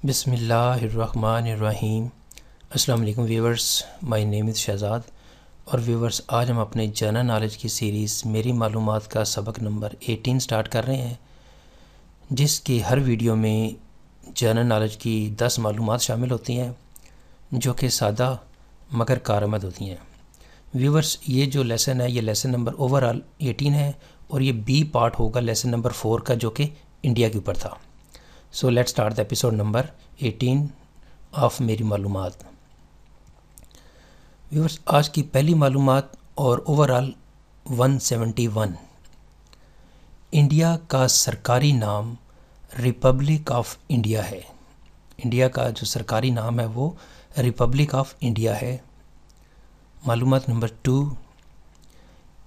بسم اللہ الرحمن الرحیم۔ السلام علیکم ویورز، مائی نیم از شہزاد اور ویورز آج ہم اپنے جنرل نالج کی سیریز میری معلومات کا سبق نمبر 18 سٹارٹ کر رہے ہیں، جس کی ہر ویڈیو میں جنرل نالج کی 10 معلومات شامل ہوتی ہیں جو کہ سادہ مگر کارآمد ہوتی ہیں۔ ویورز یہ جو لیسن ہے یہ لیسن نمبر اوورال 18 ہے اور یہ بی پارٹ ہوگا لیسن نمبر 4 کا جو کہ انڈیا کے اوپر تھا۔ So let start the episode number 18 of میری معلومات۔ ویورز آج کی پہلی معلومات اور اوورال 171۔ انڈیا کا سرکاری نام ریپبلک آف انڈیا ہے۔ انڈیا کا جو سرکاری نام ہے وہ ریپبلک آف انڈیا ہے۔ معلومات نمبر 2۔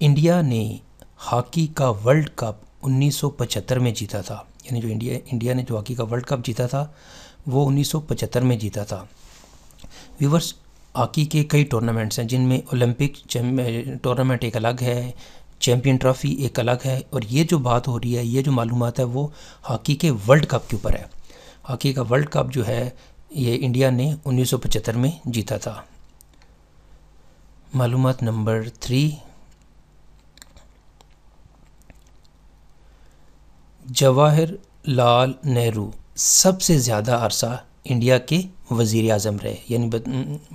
انڈیا نے ہاکی کا ورلڈ کپ 1975 میں جیتا تھا، یعنی جو انڈیا نے جو ہاکی کا ورلڈ کپ جیتا تھا وہ 1975 میں جیتا تھا۔ ویورز ہاکی کے کئی ٹورنامنٹس ہیں جن میں اولمپک ٹورنامنٹ ایک الگ ہے، چیمپئن ٹرافی ایک الگ ہے، اور یہ جو بات ہو رہی ہے، یہ جو معلومات ہے وہ ہاکی کے ورلڈ کپ کے اوپر ہے۔ ہاکی کا ورلڈ کپ جو ہے یہ انڈیا نے 1975 میں جیتا تھا۔ معلومات نمبر 3۔ جواہر لال نہرو سب سے زیادہ عرصہ انڈیا کے وزیر اعظم رہے، یعنی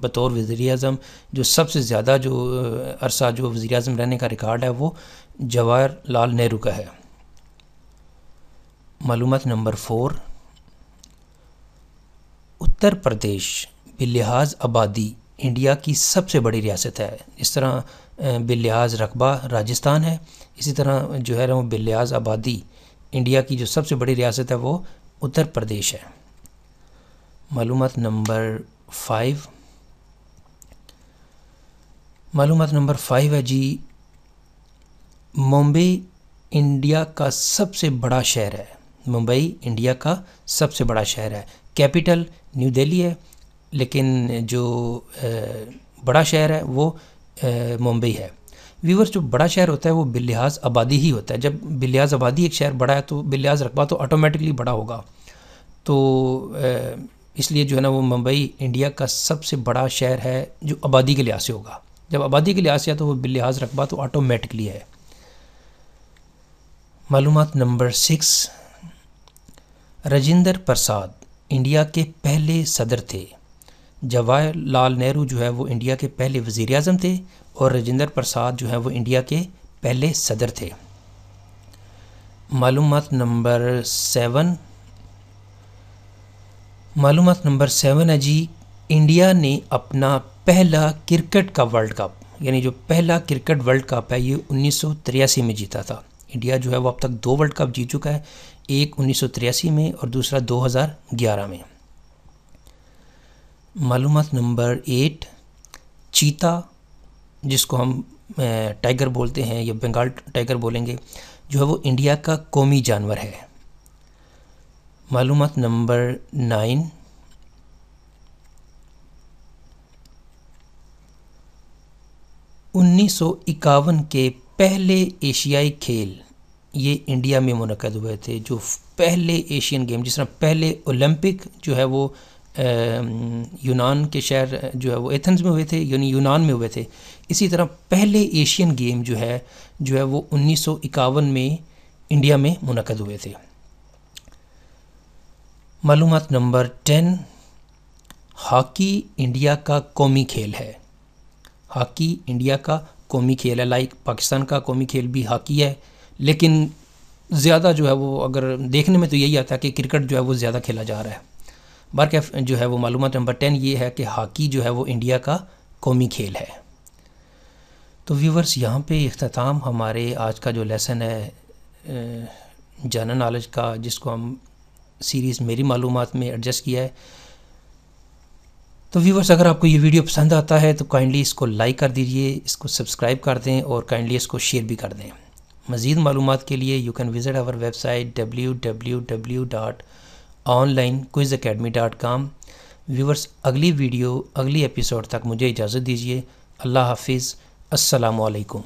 بطور وزیر اعظم جو سب سے زیادہ جو عرصہ جو وزیر اعظم رہنے کا ریکارڈ ہے وہ جواہر لال نہرو کا ہے۔ معلومات نمبر 4۔ اتر پردیش بلحاظ آبادی انڈیا کی سب سے بڑی ریاست ہے۔ اس طرح بلحاظ رقبہ راجستھان ہے، اسی طرح جو ہے وہ بلحاظ آبادی انڈیا کی جو سب سے بڑی ریاست ہے وہ اتر پردیش ہے۔ معلومات نمبر 5۔ معلومات نمبر 5 ہے جی، ممبئی انڈیا کا سب سے بڑا شہر ہے۔ ممبئی انڈیا کا سب سے بڑا شہر ہے۔ کیپٹل نیو دہلی ہے، لیکن جو بڑا شہر ہے وہ ممبئی ہے۔ ویورز جو بڑا شہر ہوتا ہے وہ بلحاظ آبادی ہی ہوتا ہے۔ جب بلحاظ آبادی ایک شہر بڑا ہے تو بلحاظ رقبہ تو آٹومیٹکلی بڑا ہوگا، تو اس لیے جو ہے نا وہ ممبئی انڈیا کا سب سے بڑا شہر ہے جو آبادی کے لحاظ سے ہوگا۔ جب آبادی کے لحاظ سے ہے تو وہ بلحاظ رقبہ تو آٹومیٹکلی ہے۔ معلومات نمبر 6۔ راجندر پرساد انڈیا کے پہلے صدر تھے۔ جواہر لال نہرو جو ہے وہ انڈیا کے پہلے وزیر اعظم تھے اور راجندر پرساد جو ہے وہ انڈیا کے پہلے صدر تھے۔ معلومات نمبر 7۔ معلومات نمبر 7 ہے جی، انڈیا نے اپنا پہلا کرکٹ کا ورلڈ کپ، یعنی جو پہلا کرکٹ ورلڈ کپ ہے یہ 1983 میں جیتا تھا۔ انڈیا جو ہے وہ اب تک 2 ورلڈ کپ جیت چکا ہے، ایک 1983 میں اور دوسرا 2011 میں۔ معلومات نمبر 8۔ چیتا جس کو ہم ٹائیگر بولتے ہیں یا بنگال ٹائیگر بولیں گے، جو ہے وہ انڈیا کا قومی جانور ہے۔ معلومات نمبر 9۔ 1951 کے پہلے ایشیائی کھیل یہ انڈیا میں منعقد ہوئے تھے۔ جو پہلے ایشین گیم، جس طرح پہلے اولمپک جو ہے وہ یونان کے شہر جو ہے وہ ایتھنز میں ہوئے تھے، یعنی یونان میں ہوئے تھے، اسی طرح پہلے ایشین گیم جو ہے وہ 1951 میں انڈیا میں منعقد ہوئے تھے۔ معلومات نمبر 10۔ ہاکی انڈیا کا قومی کھیل ہے۔ ہاکی انڈیا کا قومی کھیل ہے، لائک پاکستان کا قومی کھیل بھی ہاکی ہے، لیکن زیادہ جو ہے وہ اگر دیکھنے میں تو یہی آتا ہے کہ کرکٹ جو ہے وہ زیادہ کھیلا جا رہا ہے۔ بارکیف جو ہے وہ معلومات نمبر 10 یہ ہے کہ ہاکی جو ہے وہ انڈیا کا قومی کھیل ہے۔ تو ویورز یہاں پہ اختتام ہمارے آج کا جو لیسن ہے جنرل نالج کا، جس کو ہم سیریز میری معلومات میں ایڈجسٹ کیا ہے۔ تو ویورز اگر آپ کو یہ ویڈیو پسند آتا ہے تو کائنڈلی اس کو لائک کر دیجئے، اس کو سبسکرائب کر دیں اور کائنڈلی اس کو شیئر بھی کر دیں۔ مزید معلومات کے لیے you can visit our website www.onlinequizacademy.com۔ Viewers اگلی ویڈیو اگلی ایپیسوڈ تک مجھے اجازت دیجیے۔ اللہ حافظ، السلام علیکم۔